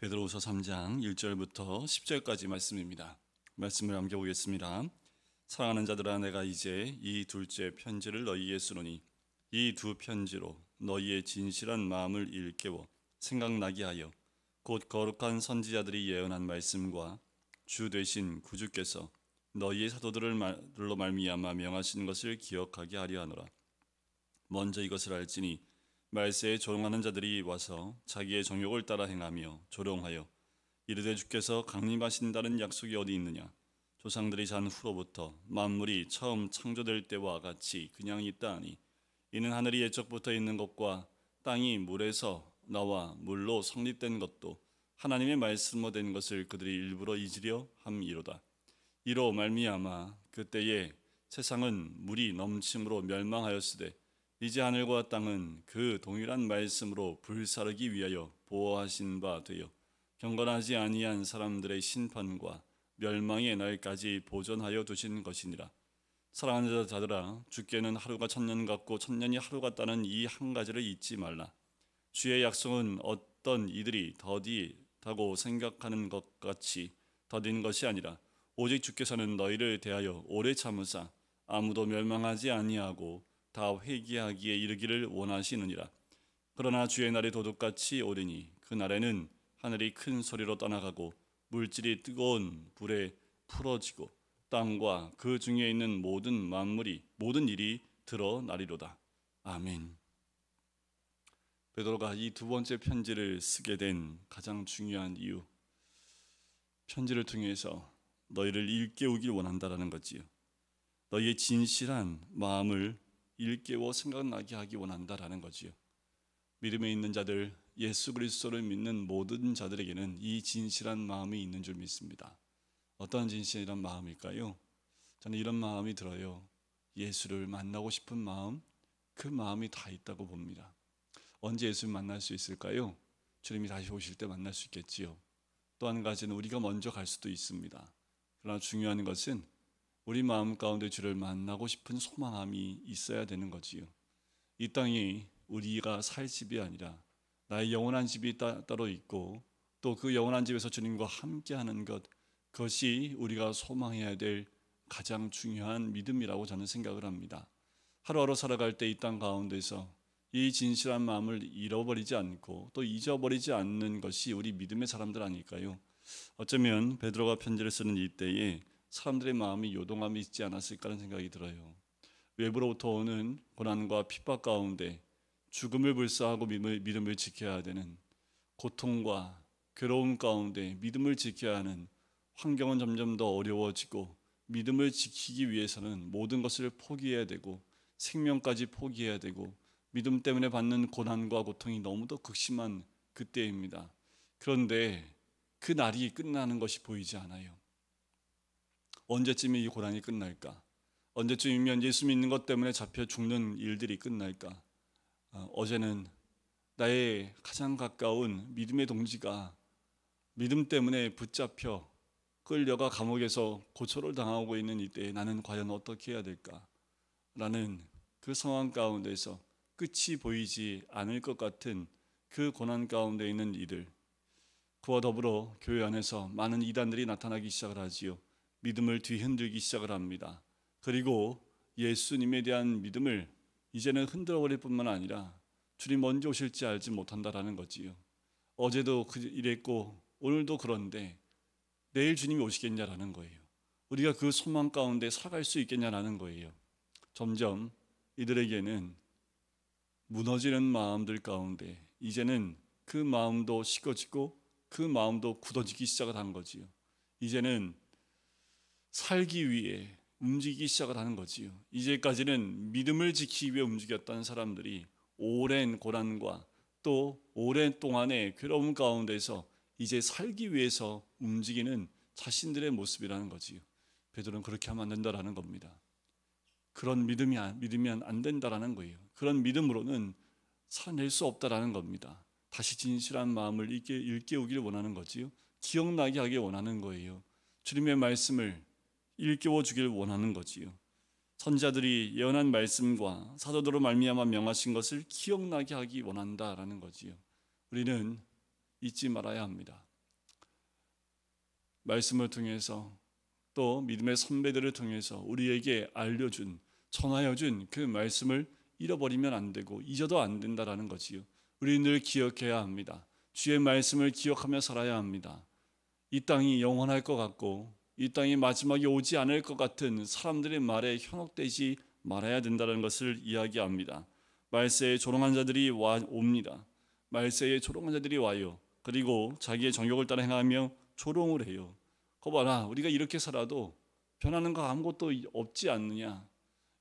베드로후서 3장 1절부터 10절까지 말씀입니다. 말씀을 함께 보겠습니다. 사랑하는 자들아, 내가 이제 이 둘째 편지를 너희에게 쓰노니 이 두 편지로 너희의 진실한 마음을 일깨워 생각나게 하여 곧 거룩한 선지자들이 예언한 말씀과 주 되신 구주께서 너희의 사도들로 말미암아 명하신 것을 기억하게 하려 하노라. 먼저 이것을 알지니 말세에 조롱하는 자들이 와서 자기의 정욕을 따라 행하며 조롱하여 이르되 주께서 강림하신다는 약속이 어디 있느냐? 조상들이 잔 후로부터 만물이 처음 창조될 때와 같이 그냥 있다 하니 이는 하늘이 옛적부터 있는 것과 땅이 물에서 나와 물로 성립된 것도 하나님의 말씀으로 된 것을 그들이 일부러 잊으려 함이로다. 이로 말미암아 그때에 세상은 물이 넘침으로 멸망하였으되 이제 하늘과 땅은 그 동일한 말씀으로 불사르기 위하여 보호하신 바 되어 경건하지 아니한 사람들의 심판과 멸망의 날까지 보존하여 두신 것이니라. 사랑하는 자들아, 주께는 하루가 천년 같고 천년이 하루 같다는 이 한 가지를 잊지 말라. 주의 약속은 어떤 이들이 더디다고 생각하는 것 같이 더딘 것이 아니라 오직 주께서는 너희를 대하여 오래 참으사 아무도 멸망하지 아니하고 다 회개하기에 이르기를 원하시느니라. 그러나 주의 날이 도둑같이 오리니 그 날에는 하늘이 큰 소리로 떠나가고 물질이 뜨거운 불에 풀어지고 땅과 그 중에 있는 모든 일이 드러나리로다. 아멘. 베드로가 이 두 번째 편지를 쓰게 된 가장 중요한 이유, 편지를 통해서 너희를 일깨우길 원한다라는 거지요. 너희의 진실한 마음을 일깨워 생각나게 하기 원한다라는 거지요. 믿음에 있는 자들, 예수 그리스도를 믿는 모든 자들에게는 이 진실한 마음이 있는 줄 믿습니다. 어떤 진실한 마음일까요? 저는 이런 마음이 들어요. 예수를 만나고 싶은 마음, 그 마음이 다 있다고 봅니다. 언제 예수를 만날 수 있을까요? 주님이 다시 오실 때 만날 수 있겠지요. 또 한 가지는 우리가 먼저 갈 수도 있습니다. 그러나 중요한 것은 우리 마음 가운데 주를 만나고 싶은 소망함이 있어야 되는 거지요. 이 땅이 우리가 살 집이 아니라 나의 영원한 집이 따로 있고 또 그 영원한 집에서 주님과 함께하는 것, 그것이 우리가 소망해야 될 가장 중요한 믿음이라고 저는 생각을 합니다. 하루하루 살아갈 때 이 땅 가운데서 이 진실한 마음을 잃어버리지 않고 또 잊어버리지 않는 것이 우리 믿음의 사람들 아닐까요? 어쩌면 베드로가 편지를 쓰는 이때에 사람들의 마음이 요동함이 있지 않았을까라는 생각이 들어요. 외부로부터 오는 고난과 핍박 가운데 죽음을 불사하고 믿음을 지켜야 되는 고통과 괴로움 가운데 믿음을 지켜야 하는 환경은 점점 더 어려워지고 믿음을 지키기 위해서는 모든 것을 포기해야 되고 생명까지 포기해야 되고 믿음 때문에 받는 고난과 고통이 너무도 극심한 그때입니다. 그런데 그 날이 끝나는 것이 보이지 않아요. 언제쯤에 이 고난이 끝날까? 언제쯤이면 예수 믿는 것 때문에 잡혀 죽는 일들이 끝날까? 어제는 나의 가장 가까운 믿음의 동지가 믿음 때문에 붙잡혀 끌려가 감옥에서 고초를 당하고 있는 이때에 나는 과연 어떻게 해야 될까? 라는 그 상황 가운데서 끝이 보이지 않을 것 같은 그 고난 가운데 있는 이들, 그와 더불어 교회 안에서 많은 이단들이 나타나기 시작을 하지요. 믿음을 뒤흔들기 시작을 합니다. 그리고 예수님에 대한 믿음을 이제는 흔들어버릴 뿐만 아니라 주님 언제 오실지 알지 못한다라는 거지요. 어제도 이랬고 오늘도 그런데 내일 주님이 오시겠냐라는 거예요. 우리가 그 소망 가운데 살아갈 수 있겠냐라는 거예요. 점점 이들에게는 무너지는 마음들 가운데 이제는 그 마음도 식어지고 그 마음도 굳어지기 시작을 한 거지요. 이제는 살기 위해 움직이기 시작을 하는 거지요. 이제까지는 믿음을 지키기 위해 움직였던 사람들이 오랜 고난과 또 오랜 동안의 괴로움 가운데서 이제 살기 위해서 움직이는 자신들의 모습이라는 거지요. 베드로는 그렇게 하면 안 된다라는 겁니다. 그런 믿으면 안 된다라는 거예요. 그런 믿음으로는 살아낼 수 없다라는 겁니다. 다시 진실한 마음을 일깨우기를 원하는 거지요. 기억나게 하길 원하는 거예요. 주님의 말씀을 일깨워 주길 원하는 거지요. 선지자들이 예언한 말씀과 사도들로 말미암아 명하신 것을 기억나게 하기 원한다라는 거지요. 우리는 잊지 말아야 합니다. 말씀을 통해서 또 믿음의 선배들을 통해서 우리에게 알려준, 전하여준 그 말씀을 잃어버리면 안 되고 잊어도 안 된다라는 거지요. 우리는 늘 기억해야 합니다. 주의 말씀을 기억하며 살아야 합니다. 이 땅이 영원할 것 같고 이 땅이 마지막에 오지 않을 것 같은 사람들의 말에 현혹되지 말아야 된다는 것을 이야기합니다. 말세에 조롱한 자들이 옵니다. 말세에 조롱한 자들이 와요. 그리고 자기의 정욕을 따라 행하며 조롱을 해요. 거 봐라, 우리가 이렇게 살아도 변하는 거 아무것도 없지 않느냐.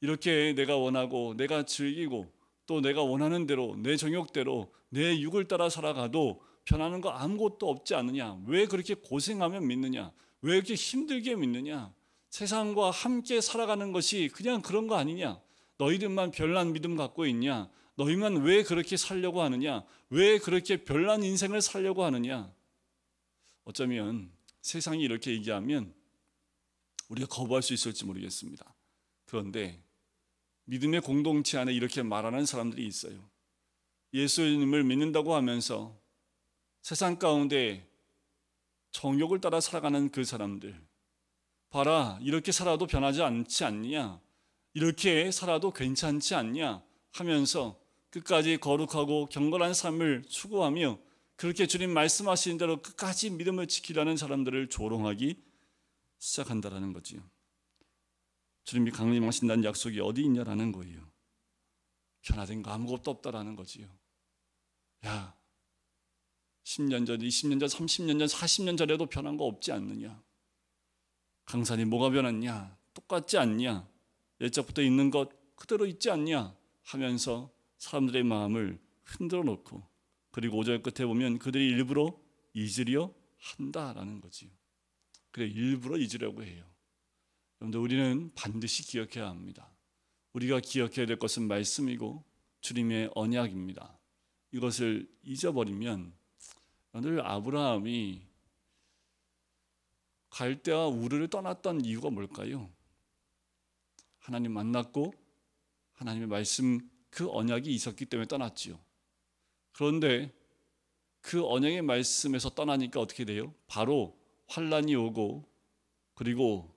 이렇게 내가 원하고 내가 즐기고 또 내가 원하는 대로 내 정욕대로 내 육을 따라 살아가도 변하는 거 아무것도 없지 않느냐. 왜 그렇게 고생하며 믿느냐. 왜 이렇게 힘들게 믿느냐. 세상과 함께 살아가는 것이 그냥 그런 거 아니냐. 너희들만 별난 믿음 갖고 있냐. 너희만 왜 그렇게 살려고 하느냐. 왜 그렇게 별난 인생을 살려고 하느냐. 어쩌면 세상이 이렇게 얘기하면 우리가 거부할 수 있을지 모르겠습니다. 그런데 믿음의 공동체 안에 이렇게 말하는 사람들이 있어요. 예수님을 믿는다고 하면서 세상 가운데 정욕을 따라 살아가는 그 사람들, 봐라, 이렇게 살아도 변하지 않지 않냐, 이렇게 살아도 괜찮지 않냐 하면서 끝까지 거룩하고 경건한 삶을 추구하며 그렇게 주님 말씀하신 대로 끝까지 믿음을 지키려는 사람들을 조롱하기 시작한다라는 거지요. 주님이 강림하신다는 약속이 어디 있냐라는 거예요. 변화된 거 아무것도 없다라는 거지요. 야, 10년 전, 20년 전, 30년 전, 40년 전에도 변한 거 없지 않느냐. 강산이 뭐가 변했냐? 똑같지 않냐? 옛적부터 있는 것 그대로 있지 않냐? 하면서 사람들의 마음을 흔들어 놓고, 그리고 5절 끝에 보면 그들이 일부러 잊으려 한다라는 거지요. 그래, 일부러 잊으려고 해요. 여러분들, 우리는 반드시 기억해야 합니다. 우리가 기억해야 될 것은 말씀이고 주님의 언약입니다. 이것을 잊어버리면, 늘 아브라함이 갈대아 우르를 떠났던 이유가 뭘까요? 하나님 만났고 하나님의 말씀, 그 언약이 있었기 때문에 떠났지요. 그런데 그 언약의 말씀에서 떠나니까 어떻게 돼요? 바로 환란이 오고 그리고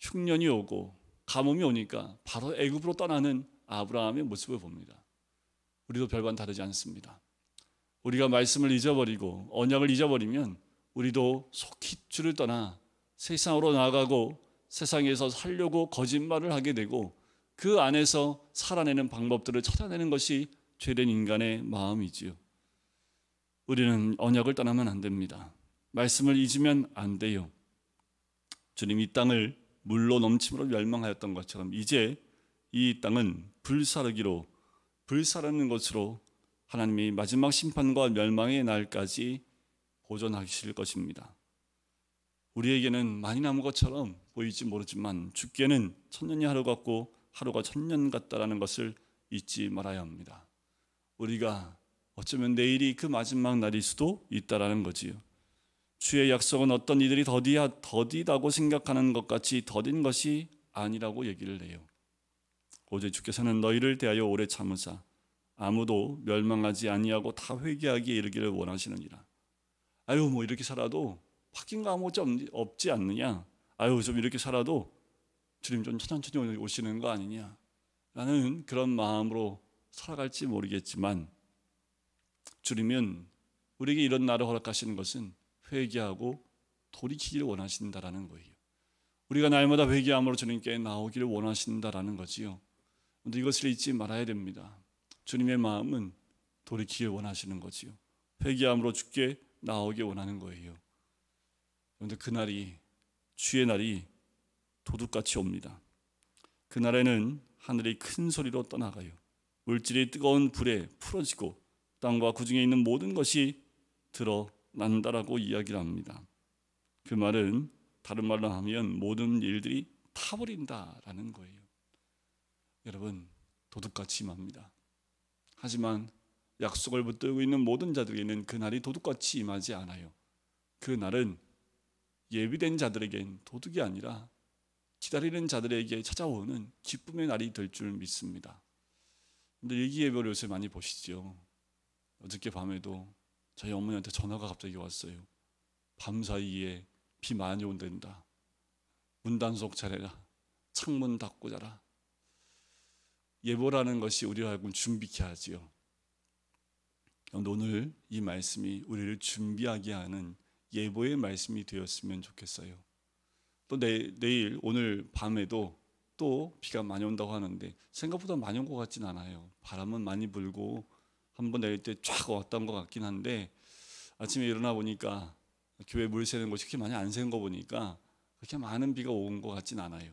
흉년이 오고 가뭄이 오니까 바로 애굽으로 떠나는 아브라함의 모습을 봅니다. 우리도 별반 다르지 않습니다. 우리가 말씀을 잊어버리고 언약을 잊어버리면 우리도 속히 주를 떠나 세상으로 나아가고 세상에서 살려고 거짓말을 하게 되고 그 안에서 살아내는 방법들을 찾아내는 것이 죄된 인간의 마음이지요. 우리는 언약을 떠나면 안 됩니다. 말씀을 잊으면 안 돼요. 주님이 이 땅을 물로 넘침으로 멸망하였던 것처럼 이제 이 땅은 불사르는 것으로 하나님이 마지막 심판과 멸망의 날까지 보존하실 것입니다. 우리에게는 많이 남은 것처럼 보일지 모르지만 주께는 천년이 하루 같고 하루가 천년 같다라는 것을 잊지 말아야 합니다. 우리가 어쩌면 내일이 그 마지막 날일 수도 있다라는 거지요. 주의 약속은 어떤 이들이 더디다고 생각하는 것 같이 더딘 것이 아니라고 얘기를 해요. 오직 주께서는 너희를 대하여 오래 참으사 아무도 멸망하지 아니하고 다 회개하기에 이르기를 원하시느니라. 아유, 뭐 이렇게 살아도 바뀐 거 아무것도 없지 않느냐. 아유, 좀 이렇게 살아도 주님 좀 천천히 오시는 거 아니냐. 라는 그런 마음으로 살아갈지 모르겠지만 주님은 우리에게 이런 날을 허락하시는 것은 회개하고 돌이키기를 원하신다라는 거예요. 우리가 날마다 회개함으로 주님께 나오기를 원하신다라는 거지요. 그런데 이것을 잊지 말아야 됩니다. 주님의 마음은 돌이키길 원하시는 거지요. 회개함으로 주께 나오길 원하는 거예요. 그런데 그날이, 주의 날이 도둑같이 옵니다. 그날에는 하늘이 큰 소리로 떠나가요. 물질이 뜨거운 불에 풀어지고 땅과 그 중에 있는 모든 것이 드러난다라고 이야기를 합니다. 그 말은 다른 말로 하면 모든 일들이 타버린다라는 거예요. 여러분, 도둑같이 임합니다. 하지만 약속을 붙들고 있는 모든 자들에게는 그날이 도둑같이 임하지 않아요. 그날은 예비된 자들에겐 도둑이 아니라 기다리는 자들에게 찾아오는 기쁨의 날이 될 줄 믿습니다. 근데 일기예배를 요새 많이 보시죠. 어저께 밤에도 저희 어머니한테 전화가 갑자기 왔어요. 밤사이에 비 많이 온단다. 문단속 잘해라. 창문 닫고 자라. 예보라는 것이 우리를 하여금 준비케 하지요. 오늘 이 말씀이 우리를 준비하게 하는 예보의 말씀이 되었으면 좋겠어요. 또 내일 오늘 밤에도 또 비가 많이 온다고 하는데 생각보다 많이 온 것 같진 않아요. 바람은 많이 불고 한번 내릴 때 쫙 왔던 것 같긴 한데 아침에 일어나 보니까 교회 물 새는 곳이 그렇게 많이 안 새는 거 보니까 그렇게 많은 비가 온 것 같진 않아요.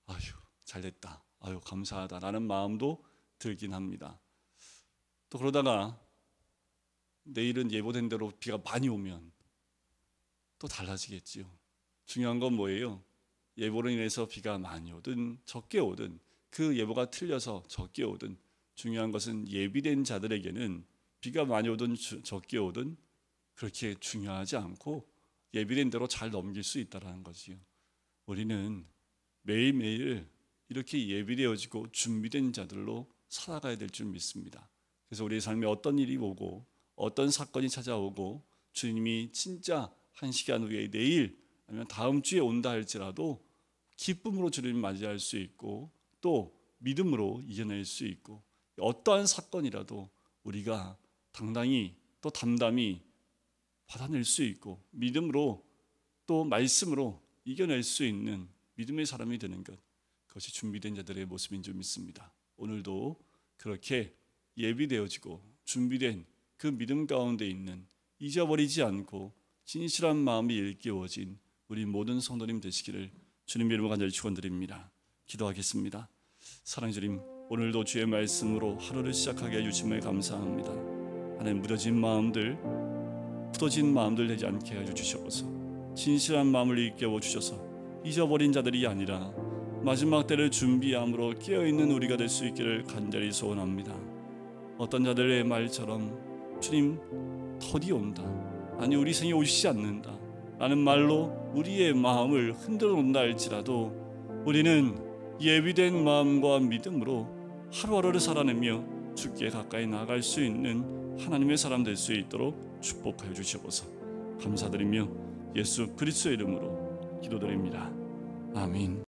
아휴 잘됐다. 아유 감사하다라는 마음도 들긴 합니다. 또 그러다가 내일은 예보된 대로 비가 많이 오면 또 달라지겠지요. 중요한 건 뭐예요? 예보로 인해서 비가 많이 오든 적게 오든 그 예보가 틀려서 적게 오든 중요한 것은 예비된 자들에게는 비가 많이 오든 적게 오든 그렇게 중요하지 않고 예비된 대로 잘 넘길 수 있다는 거지요. 우리는 매일매일 이렇게 예비되어지고 준비된 자들로 살아가야 될 줄 믿습니다. 그래서 우리의 삶에 어떤 일이 오고 어떤 사건이 찾아오고 주님이 진짜 한 시간 후에 내일 아니면 다음 주에 온다 할지라도 기쁨으로 주님을 맞이할 수 있고 또 믿음으로 이겨낼 수 있고 어떠한 사건이라도 우리가 당당히 또 담담히 받아낼 수 있고 믿음으로 또 말씀으로 이겨낼 수 있는 믿음의 사람이 되는 것, 그것이 준비된 자들의 모습인 줄 믿습니다. 오늘도 그렇게 예비되어지고 준비된 그 믿음 가운데 있는 잊어버리지 않고 진실한 마음이 일깨워진 우리 모든 성도님 되시기를 주님 이름으로 간절히 축원드립니다. 기도하겠습니다. 사랑의 주님, 오늘도 주의 말씀으로 하루를 시작하게 해주심에 감사합니다. 하나님, 무뎌진 마음들, 굳어진 마음들 되지 않게 해주시옵소서. 진실한 마음을 일깨워 주셔서 잊어버린 자들이 아니라 마지막 때를 준비함으로 깨어있는 우리가 될 수 있기를 간절히 소원합니다. 어떤 자들의 말처럼 주님 더디 온다, 아니 우리 생에 오시지 않는다 라는 말로 우리의 마음을 흔들어 놓는다 할지라도 우리는 예비된 마음과 믿음으로 하루하루를 살아내며 주께 가까이 나아갈 수 있는 하나님의 사람 될 수 있도록 축복하여 주시옵소서. 감사드리며 예수 그리스도의 이름으로 기도드립니다. 아멘.